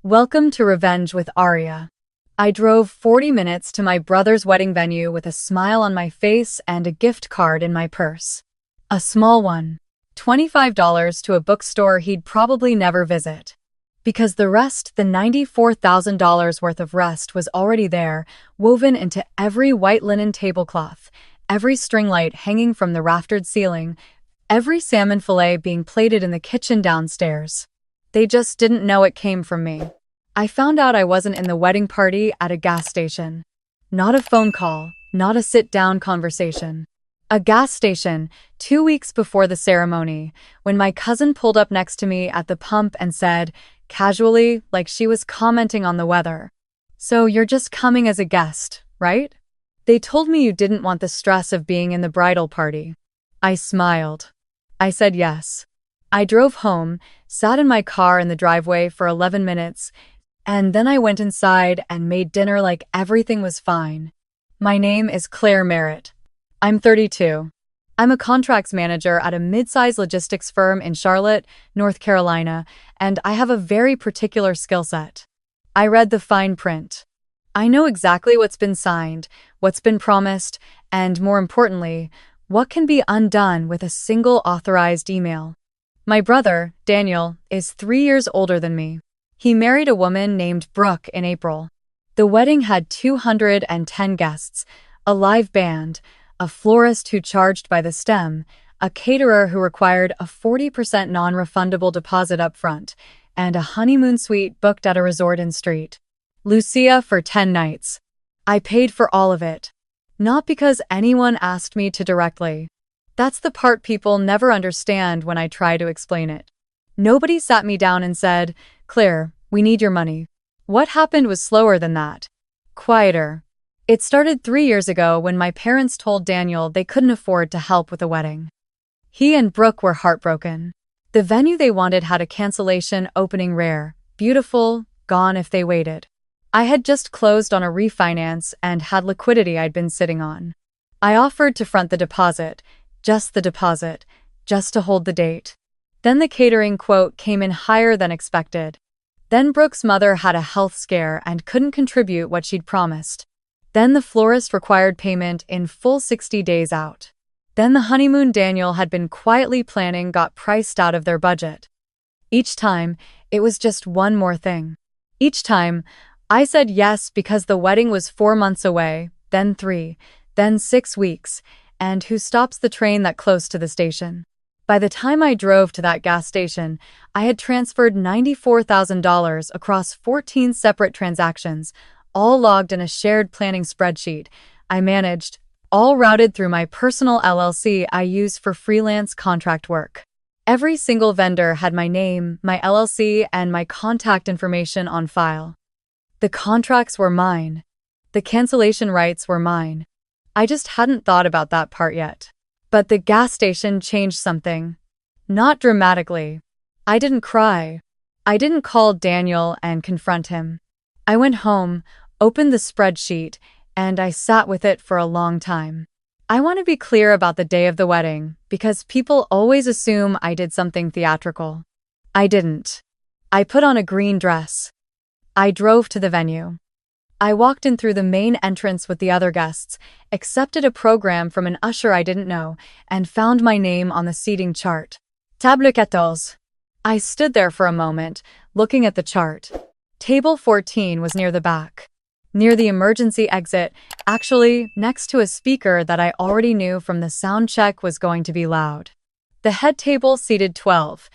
Welcome to Revenge with Arya. I drove 40 minutes to my brother's wedding venue with a smile on my face and a gift card in my purse. A small one. $25 to a bookstore he'd probably never visit. Because the rest, the $94,000 worth of rest, was already there, woven into every white linen tablecloth, every string light hanging from the raftered ceiling, every salmon fillet being plated in the kitchen downstairs. They just didn't know it came from me. I found out I wasn't in the wedding party at a gas station. Not a phone call, not a sit-down conversation. A gas station, 2 weeks before the ceremony, when my cousin pulled up next to me at the pump and said, casually, like she was commenting on the weather, "So you're just coming as a guest, right? They told me you didn't want the stress of being in the bridal party." I smiled. I said yes. I drove home, sat in my car in the driveway for 11 minutes, and then I went inside and made dinner like everything was fine. My name is Claire Merritt. I'm 32. I'm a contracts manager at a mid-size logistics firm in Charlotte, North Carolina, and I have a very particular skill set. I read the fine print. I know exactly what's been signed, what's been promised, and more importantly, what can be undone with a single authorized email. My brother, Daniel, is 3 years older than me. He married a woman named Brooke in April. The wedding had 210 guests, a live band, a florist who charged by the stem, a caterer who required a 40% non-refundable deposit up front, and a honeymoon suite booked at a resort in St. Lucia for 10 nights. I paid for all of it. Not because anyone asked me to directly. That's the part people never understand when I try to explain it. Nobody sat me down and said, "Claire, we need your money." What happened was slower than that. Quieter. It started 3 years ago when my parents told Daniel they couldn't afford to help with the wedding. He and Brooke were heartbroken. The venue they wanted had a cancellation opening rare, beautiful, gone if they waited. I had just closed on a refinance and had liquidity I'd been sitting on. I offered to front the deposit, just to hold the date. Then the catering quote came in higher than expected. Then Brooke's mother had a health scare and couldn't contribute what she'd promised. Then the florist required payment in full 60 days out. Then the honeymoon Daniel had been quietly planning got priced out of their budget. Each time, it was just one more thing. Each time, I said yes because the wedding was 4 months away, then 3, then 6 weeks, and who stops the train that close to the station? By the time I drove to that gas station, I had transferred $94,000 across 14 separate transactions, all logged in a shared planning spreadsheet I managed, all routed through my personal LLC I use for freelance contract work. Every single vendor had my name, my LLC, and my contact information on file. The contracts were mine. The cancellation rights were mine. I just hadn't thought about that part yet. But the gas station changed something. Not dramatically. I didn't cry. I didn't call Daniel and confront him. I went home, opened the spreadsheet, and I sat with it for a long time. I want to be clear about the day of the wedding, because people always assume I did something theatrical. I didn't. I put on a green dress. I drove to the venue. I walked in through the main entrance with the other guests, accepted a program from an usher I didn't know, and found my name on the seating chart. Table 14. I stood there for a moment, looking at the chart. Table 14 was near the back. Near the emergency exit, actually, next to a speaker that I already knew from the sound check was going to be loud. The head table seated 12.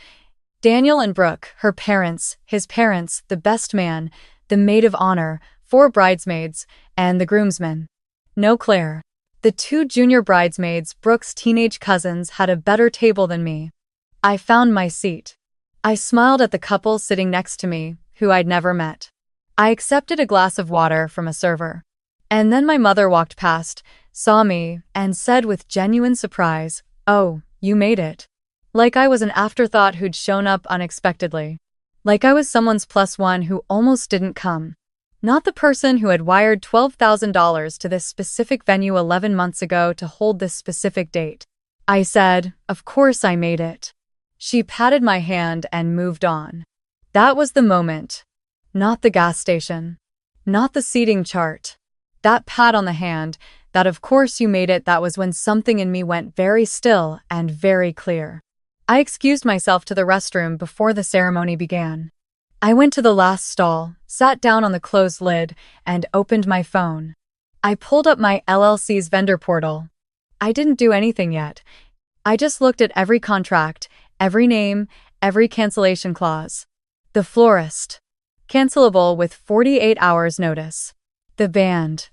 Daniel and Brooke, her parents, his parents, the best man, the maid of honor, 4 bridesmaids, and the groomsmen. No Claire. The 2 junior bridesmaids, Brooke's teenage cousins, had a better table than me. I found my seat. I smiled at the couple sitting next to me, who I'd never met. I accepted a glass of water from a server. And then my mother walked past, saw me, and said with genuine surprise, "Oh, you made it." Like I was an afterthought who'd shown up unexpectedly. Like I was someone's +1 who almost didn't come. Not the person who had wired $12,000 to this specific venue 11 months ago to hold this specific date. I said, "Of course I made it." She patted my hand and moved on. That was the moment. Not the gas station. Not the seating chart. That pat on the hand, that of course you made it, that was when something in me went very still and very clear. I excused myself to the restroom before the ceremony began. I went to the last stall, sat down on the closed lid, and opened my phone. I pulled up my LLC's vendor portal. I didn't do anything yet. I just looked at every contract, every name, every cancellation clause. The florist. Cancelable with 48 hours notice. The band.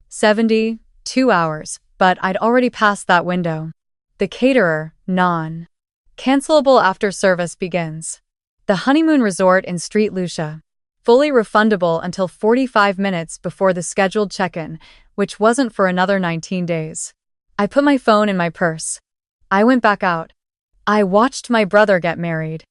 72 hours, but I'd already passed that window. The caterer. Non. Cancelable after service begins. The honeymoon resort in St. Lucia. Fully refundable until 45 minutes before the scheduled check-in, which wasn't for another 19 days. I put my phone in my purse. I went back out. I watched my brother get married.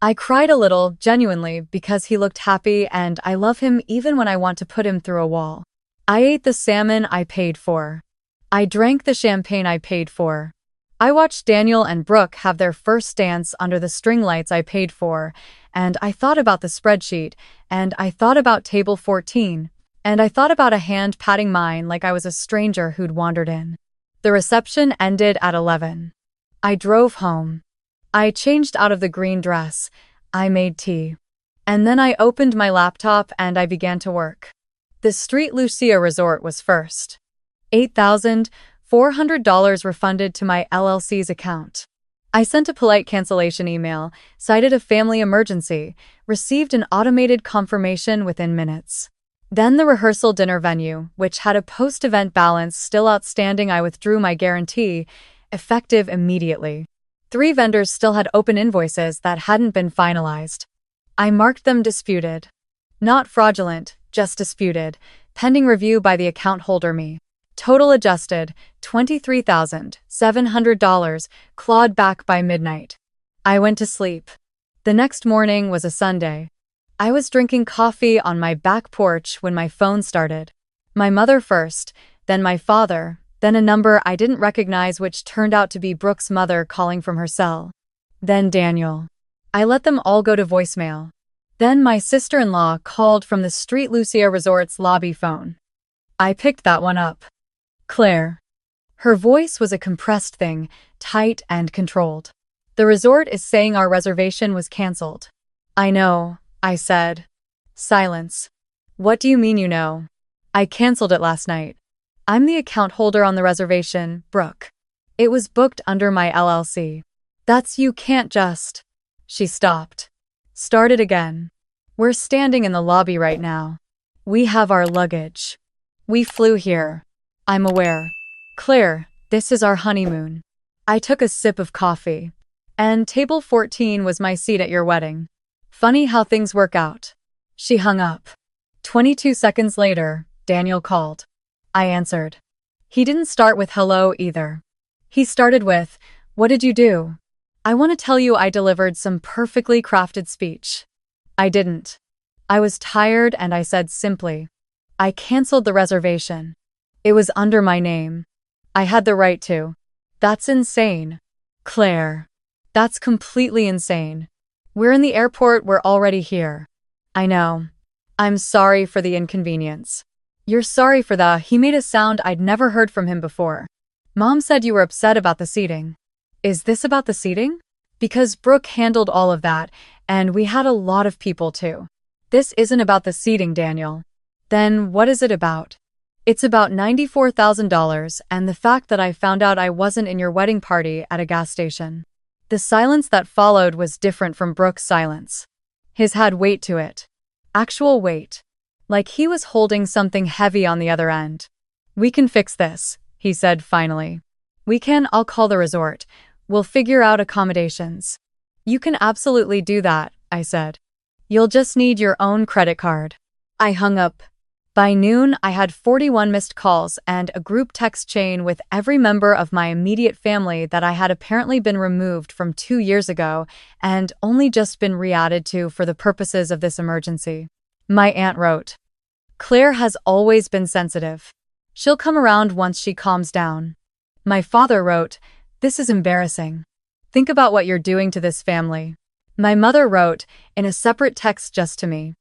I cried a little, genuinely, because he looked happy and I love him even when I want to put him through a wall. I ate the salmon I paid for. I drank the champagne I paid for. I watched Daniel and Brooke have their first dance under the string lights I paid for, and I thought about the spreadsheet, and I thought about table 14, and I thought about a hand patting mine like I was a stranger who'd wandered in. The reception ended at 11. I drove home. I changed out of the green dress. I made tea. And then I opened my laptop and I began to work. The St. Lucia resort was first. $8,400 refunded to my LLC's account. I sent a polite cancellation email, cited a family emergency, received an automated confirmation within minutes. Then the rehearsal dinner venue, which had a post-event balance still outstanding, I withdrew my guarantee, effective immediately. 3 vendors still had open invoices that hadn't been finalized. I marked them disputed. Not fraudulent, just disputed, pending review by the account holder me. Total adjusted, $23,700, clawed back by midnight. I went to sleep. The next morning was a Sunday. I was drinking coffee on my back porch when my phone started. My mother first, then my father, then a number I didn't recognize which turned out to be Brooke's mother calling from her cell. Then Daniel. I let them all go to voicemail. Then my sister-in-law called from the St. Lucia Resort's lobby phone. I picked that one up. Claire. Her voice was a compressed thing, tight and controlled. The resort is saying our reservation was canceled. I know, I said. Silence. What do you mean you know? I canceled it last night. I'm the account holder on the reservation, Brooke. It was booked under my LLC. That's you can't just. She stopped. Started again. We're standing in the lobby right now. We have our luggage. We flew here. I'm aware. Claire, this is our honeymoon. I took a sip of coffee. And table 14 was my seat at your wedding. Funny how things work out. She hung up. 22 seconds later, Daniel called. I answered. He didn't start with hello either. He started with, what did you do? I want to tell you I delivered some perfectly crafted speech. I didn't. I was tired and I said simply, I canceled the reservation. It was under my name. I had the right to. That's insane. Claire. That's completely insane. We're in the airport, we're already here. I know. I'm sorry for the inconvenience. You're sorry for the, he made a sound I'd never heard from him before. Mom said you were upset about the seating. Is this about the seating? Because Brooke handled all of that, and we had a lot of people too. This isn't about the seating, Daniel. Then what is it about? It's about $94,000 and the fact that I found out I wasn't in your wedding party at a gas station. The silence that followed was different from Brooke's silence. His had weight to it. Actual weight. Like he was holding something heavy on the other end. We can fix this, he said finally. We can, I'll call the resort. We'll figure out accommodations. You can absolutely do that, I said. You'll just need your own credit card. I hung up. By noon, I had 41 missed calls and a group text chain with every member of my immediate family that I had apparently been removed from 2 years ago and only just been re-added to for the purposes of this emergency. My aunt wrote, Claire has always been sensitive. She'll come around once she calms down. My father wrote, this is embarrassing. Think about what you're doing to this family. My mother wrote, in a separate text just to me,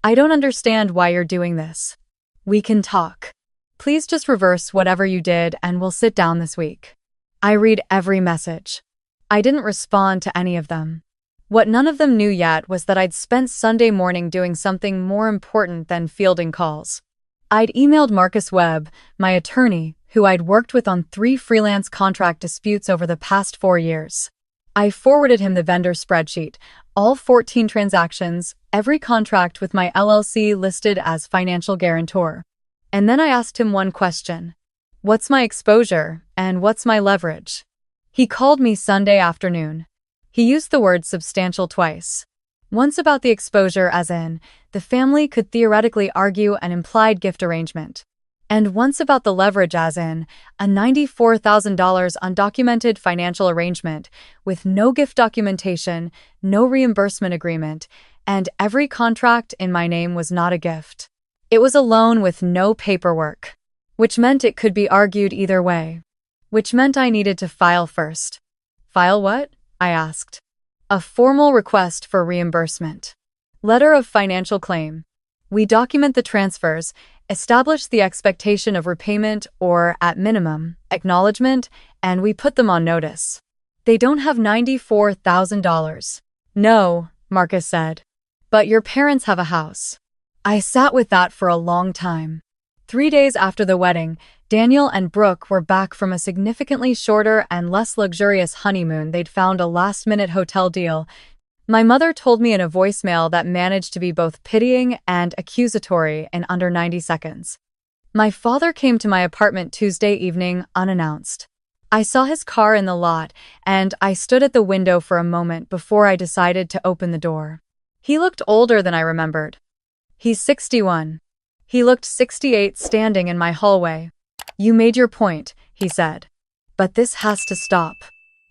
I don't understand why you're doing this. We can talk. Please just reverse whatever you did and we'll sit down this week. I read every message. I didn't respond to any of them. What none of them knew yet was that I'd spent Sunday morning doing something more important than fielding calls. I'd emailed Marcus Webb, my attorney, who I'd worked with on 3 freelance contract disputes over the past 4 years. I forwarded him the vendor spreadsheet, all 14 transactions, every contract with my LLC listed as financial guarantor. And then I asked him one question. What's my exposure, and what's my leverage? He called me Sunday afternoon. He used the word substantial twice. Once about the exposure as in, the family could theoretically argue an implied gift arrangement. And once about the leverage as in, a $94,000 undocumented financial arrangement with no gift documentation, no reimbursement agreement, and every contract in my name was not a gift. It was a loan with no paperwork, which meant it could be argued either way, which meant I needed to file first. File what? I asked. A formal request for reimbursement. Letter of financial claim. We document the transfers, establish the expectation of repayment or, at minimum, acknowledgement, and we put them on notice. They don't have $94,000. No, Marcus said. But your parents have a house. I sat with that for a long time. 3 days after the wedding, Daniel and Brooke were back from a significantly shorter and less luxurious honeymoon. They'd found a last-minute hotel deal. My mother told me in a voicemail that managed to be both pitying and accusatory in under 90 seconds. My father came to my apartment Tuesday evening unannounced. I saw his car in the lot, and I stood at the window for a moment before I decided to open the door. He looked older than I remembered. He's 61. He looked 68 standing in my hallway. You made your point, he said. But this has to stop.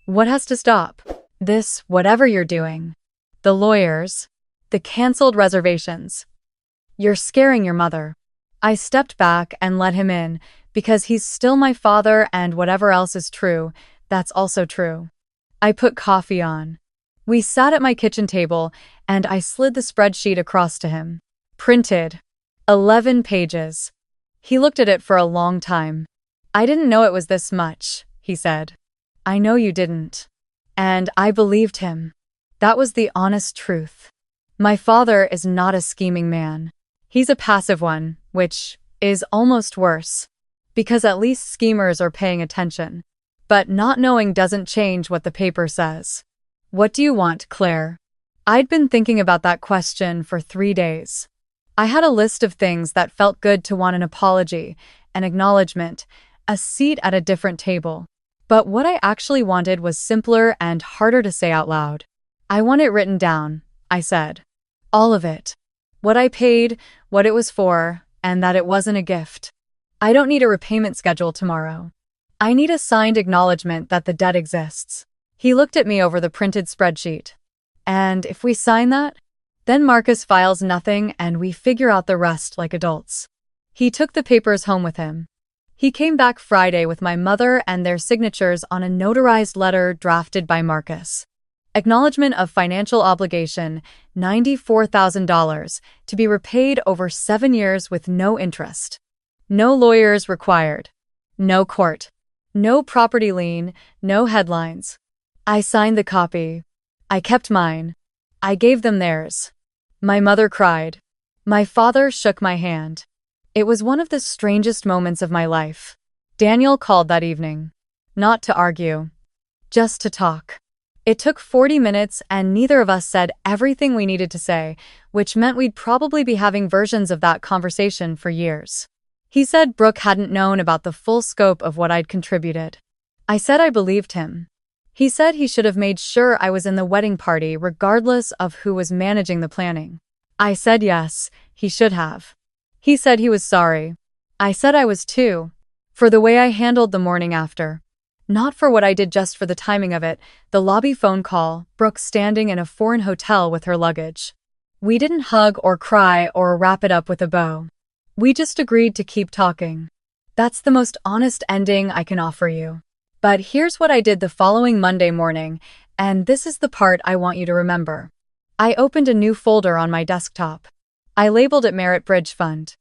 What has to stop? This, whatever you're doing. The lawyers. The canceled reservations. You're scaring your mother. I stepped back and let him in, because he's still my father and whatever else is true, that's also true. I put coffee on. We sat at my kitchen table, and I slid the spreadsheet across to him. Printed. 11 pages. He looked at it for a long time. I didn't know it was this much, he said. I know you didn't. And I believed him. That was the honest truth. My father is not a scheming man. He's a passive one, which is almost worse. Because at least schemers are paying attention. But not knowing doesn't change what the paper says. What do you want, Claire? I'd been thinking about that question for 3 days. I had a list of things that felt good to want: an apology, an acknowledgement, a seat at a different table. But what I actually wanted was simpler and harder to say out loud. I want it written down, I said. All of it. What I paid, what it was for, and that it wasn't a gift. I don't need a repayment schedule tomorrow. I need a signed acknowledgement that the debt exists. He looked at me over the printed spreadsheet. And if we sign that, then Marcus files nothing and we figure out the rest like adults. He took the papers home with him. He came back Friday with my mother and their signatures on a notarized letter drafted by Marcus. Acknowledgement of financial obligation, $94,000, to be repaid over 7 years with no interest. No lawyers required. No court. No property lien, no headlines. I signed the copy. I kept mine. I gave them theirs. My mother cried. My father shook my hand. It was one of the strangest moments of my life. Daniel called that evening. Not to argue. Just to talk. It took 40 minutes and neither of us said everything we needed to say, which meant we'd probably be having versions of that conversation for years. He said Brooke hadn't known about the full scope of what I'd contributed. I said I believed him. He said he should have made sure I was in the wedding party regardless of who was managing the planning. I said yes, he should have. He said he was sorry. I said I was too. For the way I handled the morning after. Not for what I did, just for the timing of it, the lobby phone call, Brooke standing in a foreign hotel with her luggage. We didn't hug or cry or wrap it up with a bow. We just agreed to keep talking. That's the most honest ending I can offer you. But here's what I did the following Monday morning, and this is the part I want you to remember. I opened a new folder on my desktop. I labeled it Merit Bridge Fund.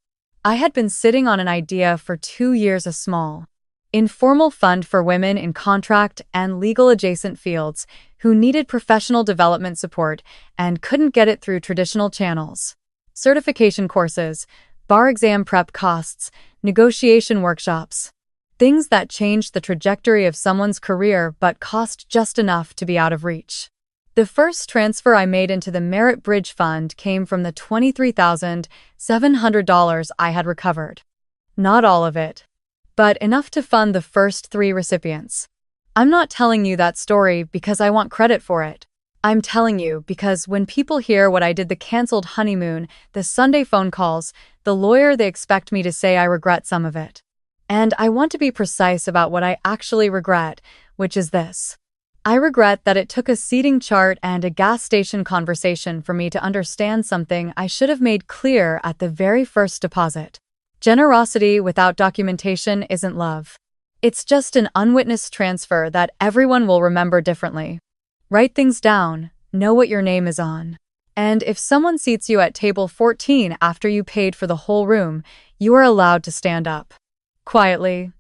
I had been sitting on an idea for 2 years, a small, informal fund for women in contract and legal adjacent fields who needed professional development support and couldn't get it through traditional channels. Certification courses, bar exam prep costs, negotiation workshops. Things that changed the trajectory of someone's career but cost just enough to be out of reach. The first transfer I made into the Merit Bridge Fund came from the $23,700 I had recovered. Not all of it, but enough to fund the first 3 recipients. I'm not telling you that story because I want credit for it. I'm telling you because when people hear what I did, the canceled honeymoon, the Sunday phone calls, the lawyer, they expect me to say I regret some of it. And I want to be precise about what I actually regret, which is this. I regret that it took a seating chart and a gas station conversation for me to understand something I should have made clear at the very first deposit. Generosity without documentation isn't love. It's just an unwitnessed transfer that everyone will remember differently. Write things down, know what your name is on. And if someone seats you at table 14 after you paid for the whole room, you are allowed to stand up. Quietly.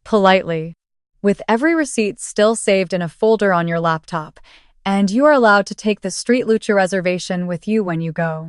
Politely. With every receipt still saved in a folder on your laptop, and you are allowed to take the Street Lucha reservation with you when you go.